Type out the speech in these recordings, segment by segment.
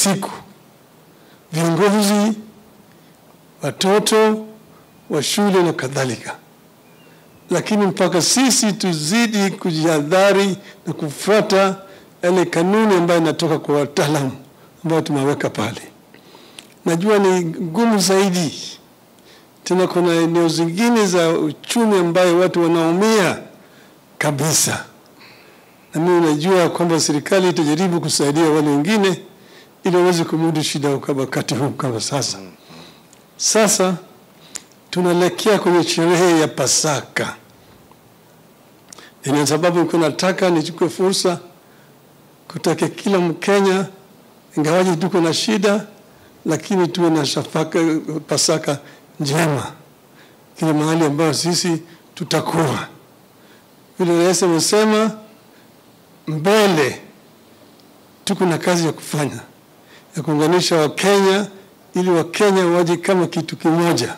siku, viongozi, watoto wa shule na kadhalika. Lakini mpaka sisi tuzidi kujihadhari na kufuata yale kanuni ambayo inatoka kwa wataalamu ambao tumeweka pale. Najua ni ngumu zaidi. Tena kuna eneo zingine za uchumi ambayo watu wanaumia kabisa. Na mimi najua kwamba serikali itajaribu kusaidia wale wengine ili waweze kumudu shida kwa wakati huu kama sasa. Sasa tunaelekea kwenye sherehe ya Pasaka. Ina sababu kunataka nichukue fursa kutaka kila Mkenya, ingawaje tuko na shida, lakini tuwe na Pasaka njema kila mahali ambayo sisi tutakuwa. Vile rais amesema, mbele tuko na kazi ya kufanya ya kuunganisha Wakenya ili Wakenya waje kama kitu kimoja.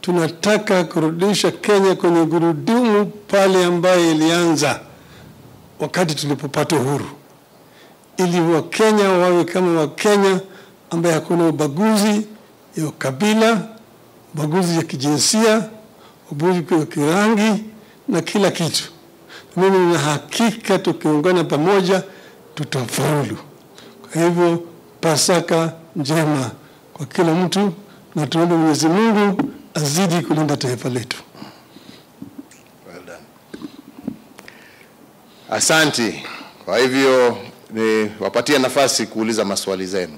Tunataka kurudisha Kenya kwenye gurudumu pale ambayo ilianza wakati tulipopata uhuru, ili Wakenya wawe kama Wakenya ambaye hakuna ubaguzi ya ukabila, ubaguzi ya kijinsia, ubaguzi ya kirangi na kila kitu. Mimi nina hakika tukiungana pamoja tutafaulu. Kwa hivyo Pasaka njema kwa kila mtu, na tuombe Mwenyezi Mungu azidi kulinda taifa letu. Well done. Asante. Kwa hivyo ni wapatie nafasi kuuliza maswali zenu.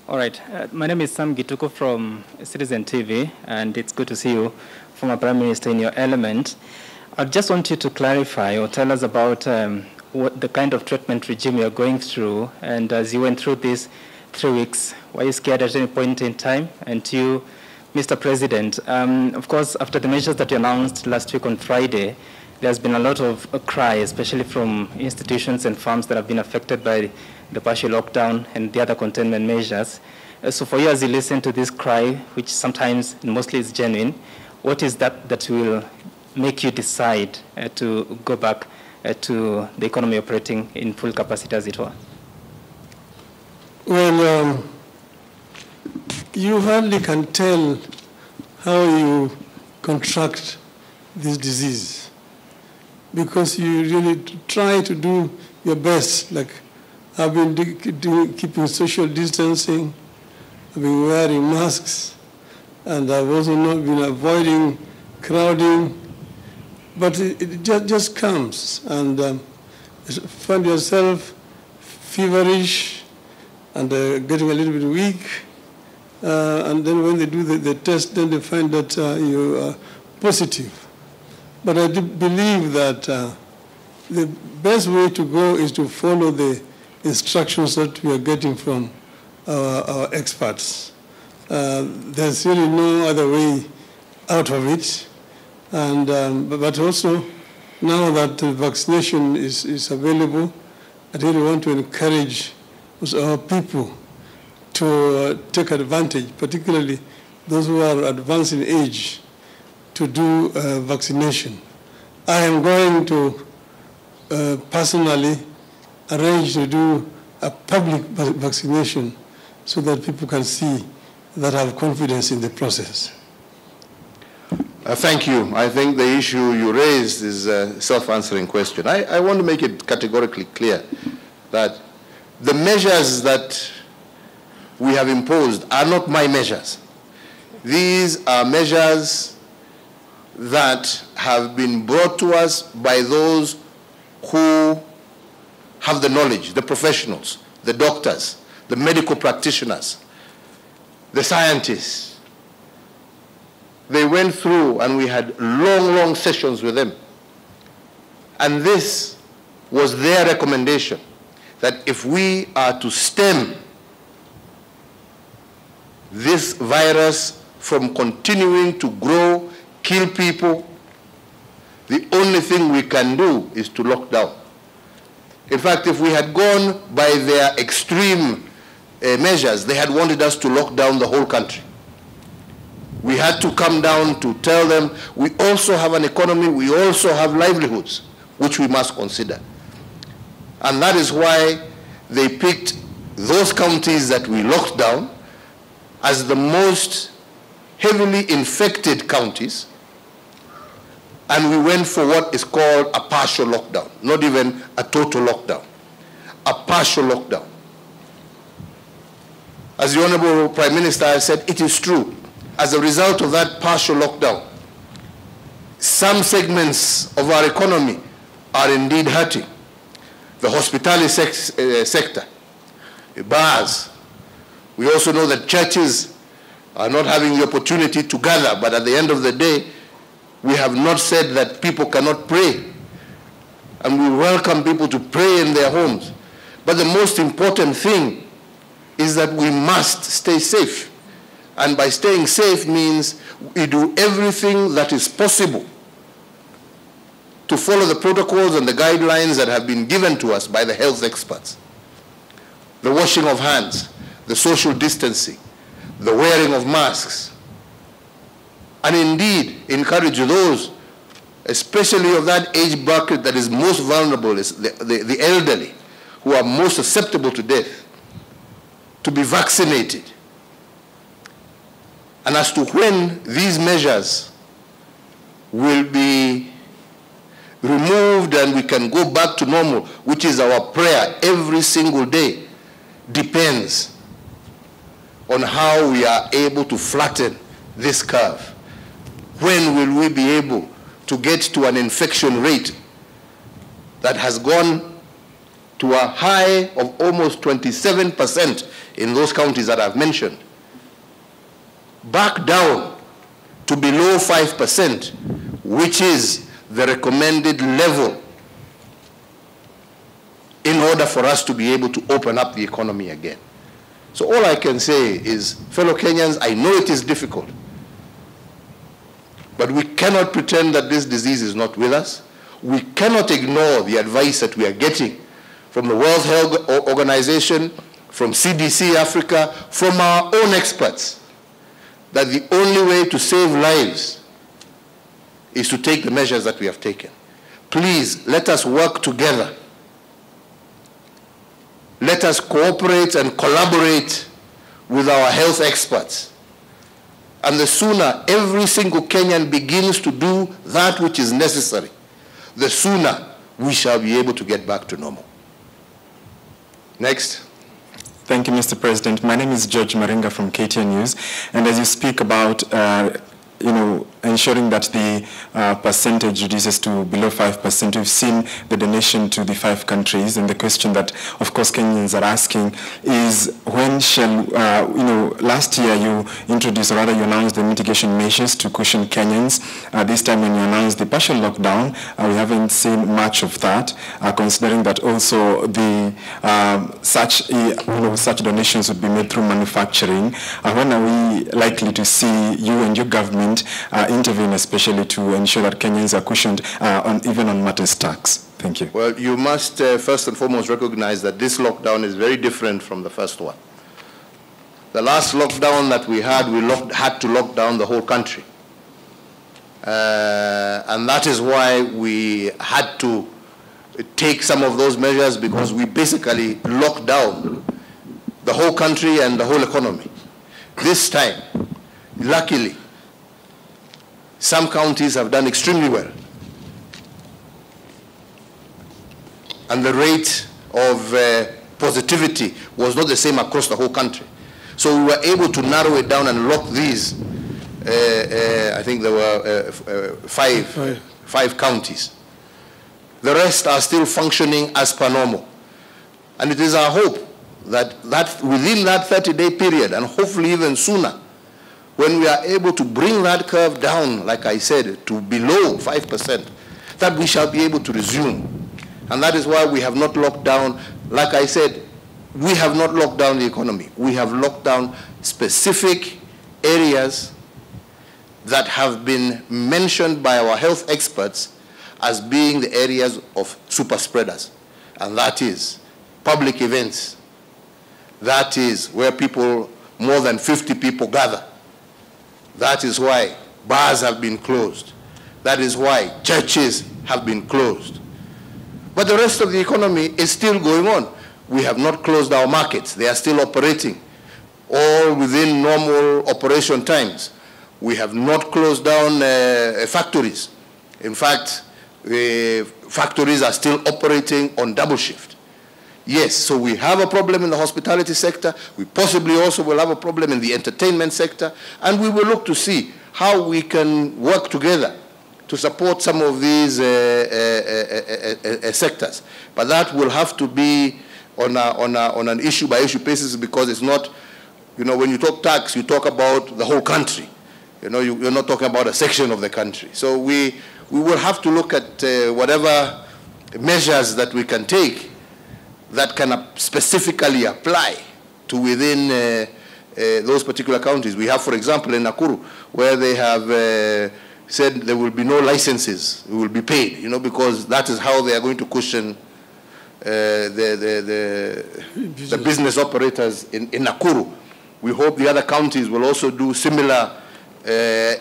All right. My name is Sam Gituko from Citizen TV, and it's good to see you, former Prime Minister, in your element. I just want you to clarify or tell us about what the kind of treatment regime you're going through, and as you went through these 3 weeks, were you scared at any point in time? And to you, Mr. President, of course, after the measures that you announced last week on Friday, there's been a lot of cry, especially from institutions and firms that have been affected by the partial lockdown and the other containment measures. So for you, as you listen to this cry, which sometimes and mostly is genuine, what is that will make you decide to go back to the economy operating in full capacity, as it were? Well, you hardly can tell how you contract this disease, because you really try to do your best. Like I've been keeping social distancing, I've been wearing masks, and I've also not been avoiding crowding. But it just comes, and you find yourself feverish and getting a little bit weak. And then when they do the test, then they find that you are positive. But I do believe that the best way to go is to follow the instructions that we are getting from our experts. There's really no other way out of it. And, but also, now that the vaccination is available, I really want to encourage our people to take advantage, particularly those who are advanced in age, to do vaccination. I am going to personally arrange to do a public vaccination so that people can see that I have confidence in the process. Thank you. I think the issue you raised is a self-answering question. I want to make it categorically clear that the measures that we have imposed are not my measures. These are measures that have been brought to us by those who have the knowledge, the professionals, the doctors, the medical practitioners, the scientists. They went through and we had long sessions with them. And this was their recommendation, that if we are to stem this virus from continuing to grow, kill people, the only thing we can do is to lock down. In fact, if we had gone by their extreme measures, they had wanted us to lock down the whole country. We had to come down to tell them we also have an economy, we also have livelihoods, which we must consider. And that is why they picked those counties that we locked down as the most heavily infected counties, and we went for what is called a partial lockdown, not even a total lockdown, a partial lockdown. As the Honorable Prime Minister has said, it is true. As a result of that partial lockdown, some segments of our economy are indeed hurting. The hospitality sector, bars. We also know that churches are not having the opportunity to gather, but at the end of the day, we have not said that people cannot pray. And we welcome people to pray in their homes. But the most important thing is that we must stay safe. And by staying safe means we do everything that is possible to follow the protocols and the guidelines that have been given to us by the health experts. The washing of hands, the social distancing, the wearing of masks, and indeed encourage those, especially of that age bracket that is most vulnerable, is the elderly, who are most susceptible to death, to be vaccinated. And as to when these measures will be removed and we can go back to normal, which is our prayer every single day, depends on how we are able to flatten this curve. When will we be able to get to an infection rate that has gone to a high of almost 27% in those counties that I've mentioned, back down to below 5%, which is the recommended level in order for us to be able to open up the economy again. So all I can say is, fellow Kenyans, I know it is difficult, but we cannot pretend that this disease is not with us. We cannot ignore the advice that we are getting from the World Health Organization, from CDC Africa, from our own experts, that the only way to save lives is to take the measures that we have taken. Please, let us work together. Let us cooperate and collaborate with our health experts. And the sooner every single Kenyan begins to do that which is necessary, the sooner we shall be able to get back to normal. Next. Thank you, Mr. President. My name is George Maringa from KTN News. And as you speak about ensuring that the percentage reduces to below 5%. We've seen the donation to the 5 countries, and the question that, of course, Kenyans are asking is when shall, last year you introduced, or rather you announced the mitigation measures to cushion Kenyans. This time when you announced the partial lockdown, we haven't seen much of that, considering that also the such donations would be made through manufacturing. When are we likely to see you and your government intervene, especially to ensure that Kenyans are cushioned even on matters tax? Thank you. Well, you must first and foremost recognize that this lockdown is very different from the first one. The last lockdown that we had, had to lock down the whole country. And that is why we had to take some of those measures, because we basically locked down the whole country and the whole economy. This time, luckily, some counties have done extremely well. And the rate of positivity was not the same across the whole country. So we were able to narrow it down and lock these, I think there were five counties. The rest are still functioning as per normal. And it is our hope that within that 30-day period, and hopefully even sooner, when we are able to bring that curve down, like I said, to below 5%, that we shall be able to resume. And that is why we have not locked down, like I said, we have not locked down the economy. We have locked down specific areas that have been mentioned by our health experts as being the areas of super spreaders. And that is public events. That is where more than 50 people gather. That is why bars have been closed. That is why churches have been closed. But the rest of the economy is still going on. We have not closed our markets. They are still operating, all within normal operation times. We have not closed down factories. In fact, factories are still operating on double shift. Yes, so we have a problem in the hospitality sector. We possibly also will have a problem in the entertainment sector. And we will look to see how we can work together to support some of these sectors. But that will have to be on an issue-by-issue basis, because it's not, when you talk tax, you talk about the whole country. You're not talking about a section of the country. So we will have to look at whatever measures that we can take that can specifically apply to within those particular counties. We have, for example, in Nakuru, where they have said there will be no licenses, will be paid, because that is how they are going to cushion the business operators in Nakuru. We hope the other counties will also do similar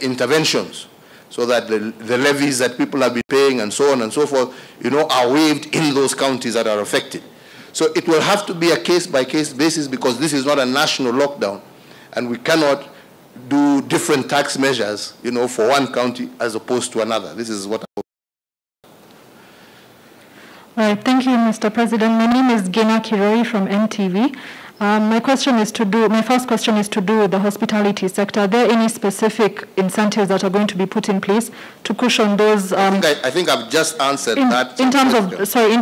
interventions, so that the levies that people have been paying and so on and so forth, are waived in those counties that are affected. So it will have to be a case-by-case basis, because this is not a national lockdown, and we cannot do different tax measures, for one county as opposed to another. This is what I would. All right, thank you, Mr. President. My name is Gina Kiroi from NTV. My first question is to do with the hospitality sector. Are there any specific incentives that are going to be put in place to cushion those? I think I've just answered that. In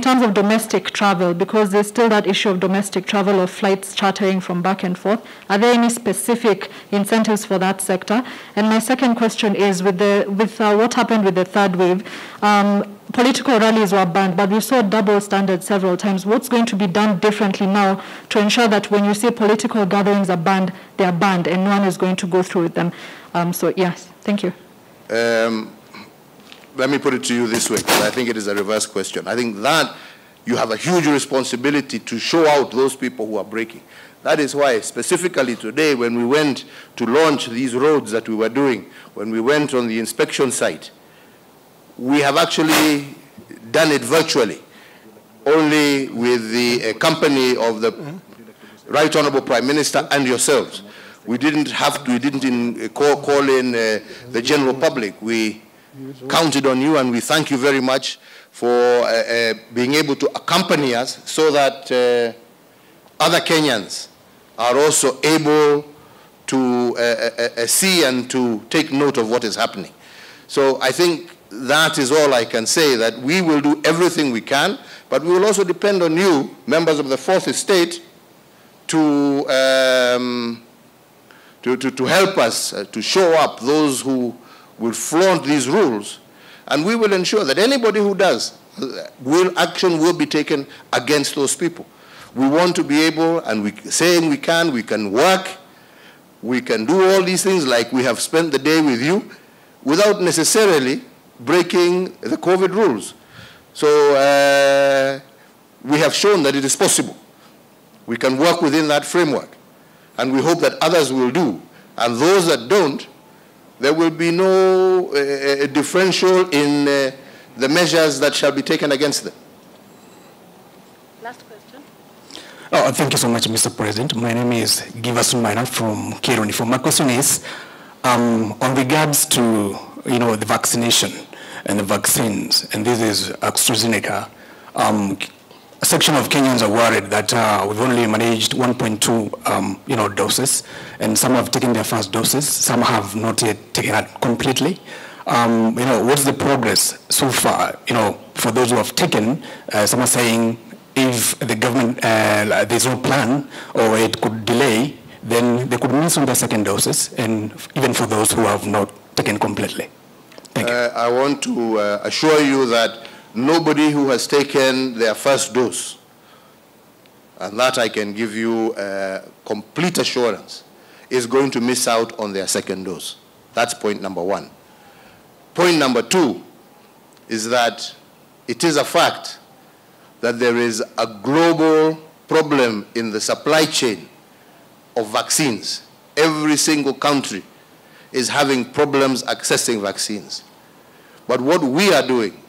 terms of domestic travel, because there's still that issue of domestic travel, of flights chartering from back and forth. Are there any specific incentives for that sector? And my second question is, with what happened with the third wave, political rallies were banned, but we saw double standards several times. What's going to be done differently now to ensure that when you say political gatherings are banned, they are banned and no one is going to go through with them? So, yes, thank you. Let me put it to you this way, because I think it is a reverse question. I think that you have a huge responsibility to show out those people who are breaking. That is why, specifically today, when we went to launch these roads that we were doing, when we went on the inspection site, we have actually done it virtually, only with the company of the Right Honorable Prime Minister and yourselves. We didn't call in the general public. We counted on you, and we thank you very much for being able to accompany us, so that other Kenyans are also able to see and to take note of what is happening. So I think that is all I can say, that we will do everything we can, but we will also depend on you, members of the Fourth Estate, to help us to show up those who will flaunt these rules, and we will ensure that anybody who does, action will be taken against those people. We want to be able, and we can work, we can do all these things like we have spent the day with you, without necessarily breaking the COVID rules. So we have shown that it is possible. We can work within that framework, and we hope that others will do. And those that don't, there will be no differential in the measures that shall be taken against them. Last question. Oh, thank you so much, Mr. President. My name is Giverson Minor from Kironi. My question is, on regards to the vaccination and the vaccines, and this is AstraZeneca, a section of Kenyans are worried that we've only managed 1.2 doses, and some have taken their first doses, some have not yet taken it completely. What's the progress so far? For those who have taken, some are saying if the government, there's no plan or it could delay, then they could miss on their second doses, and even for those who have not taken completely. Thank you. I want to assure you that nobody who has taken their first dose, and that I can give you complete assurance, is going to miss out on their second dose. That's point number one. Point number two is that it is a fact that there is a global problem in the supply chain of vaccines. Every single country is having problems accessing vaccines. But what we are doing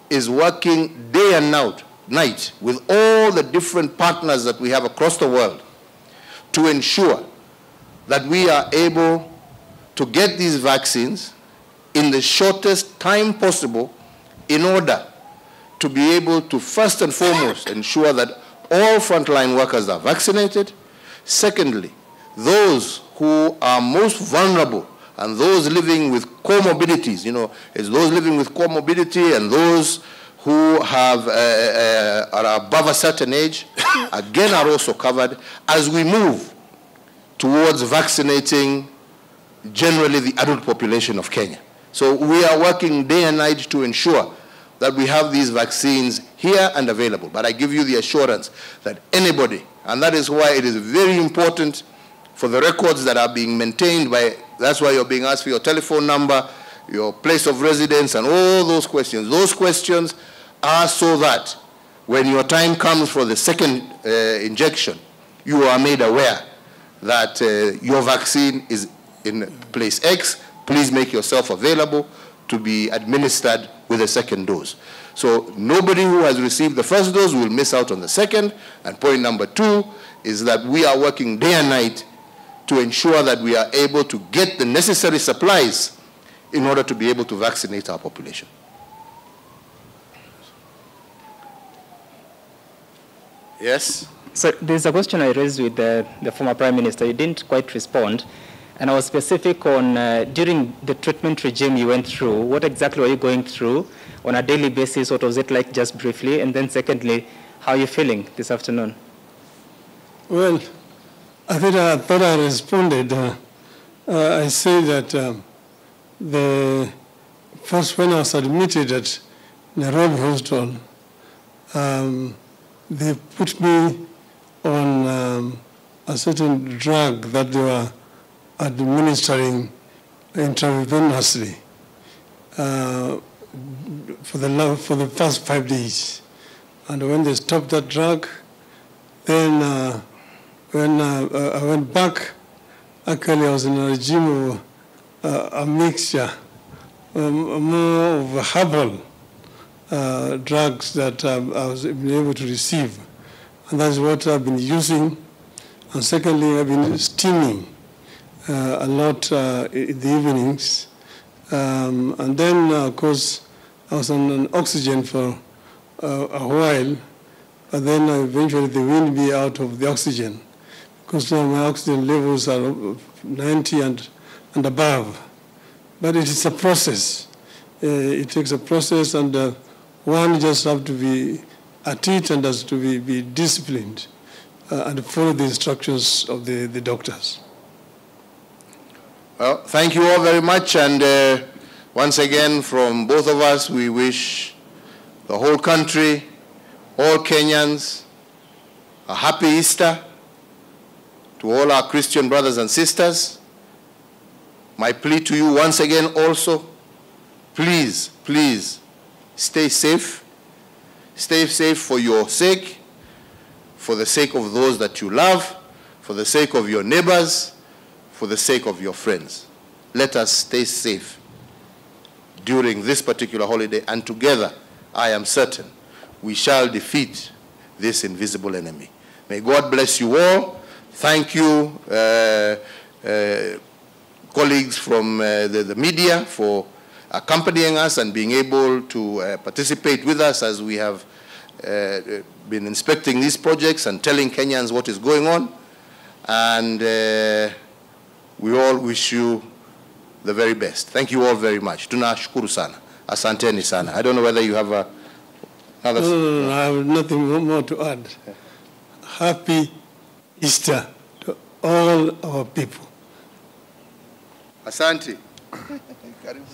is working day and night with all the different partners that we have across the world to ensure that we are able to get these vaccines in the shortest time possible in order to be able to first and foremost ensure that all frontline workers are vaccinated. Secondly, those who are most vulnerable and those living with comorbidities, it's those living with comorbidity and those who have are above a certain age, again are also covered as we move towards vaccinating generally the adult population of Kenya. So we are working day and night to ensure that we have these vaccines here and available. But I give you the assurance that anybody, and that is why it is very important for the records that are being maintained by, that's why you're being asked for your telephone number, your place of residence, and all those questions. Those questions are so that when your time comes for the second injection, you are made aware that your vaccine is in place X. Please make yourself available to be administered with a second dose. So nobody who has received the first dose will miss out on the second. And point number 2 is that we are working day and night to ensure that we are able to get the necessary supplies in order to be able to vaccinate our population. Yes? So there's a question I raised with the former Prime Minister. You didn't quite respond. And I was specific on, during the treatment regime you went through, what exactly were you going through on a daily basis? What was it like, just briefly? And then secondly, how are you feeling this afternoon? Well, I thought I responded. I say that the first when I was admitted at Nairobi Hospital, they put me on a certain drug that they were administering intravenously for the first 5 days. And when they stopped that drug, then when I went back, actually I was in a regime of a mixture, more of herbal drugs that I was able to receive. And that's what I've been using. And secondly, I've been steaming a lot in the evenings. And then, of course, I was on an oxygen for a while, but then eventually they weaned me out of the oxygen because now my oxygen levels are 90 and above. But it is a process. It takes a process, and one just have to be at it and has to be disciplined and follow the instructions of the doctors. Well, thank you all very much, and once again, from both of us, we wish the whole country, all Kenyans, a happy Easter. To all our Christian brothers and sisters, my plea to you once again also, please, please, stay safe. Stay safe for your sake, for the sake of those that you love, for the sake of your neighbors, for the sake of your friends. Let us stay safe during this particular holiday, and together, I am certain, we shall defeat this invisible enemy. May God bless you all. Thank you, colleagues from the media, for accompanying us and being able to participate with us as we have been inspecting these projects and telling Kenyans what is going on. And we all wish you the very best. Thank you all very much. Tunashukuru sana. Asanteni sana. I don't know whether you have another... No, I have nothing more to add. Happy Easter to all our people. Asante. Karibu.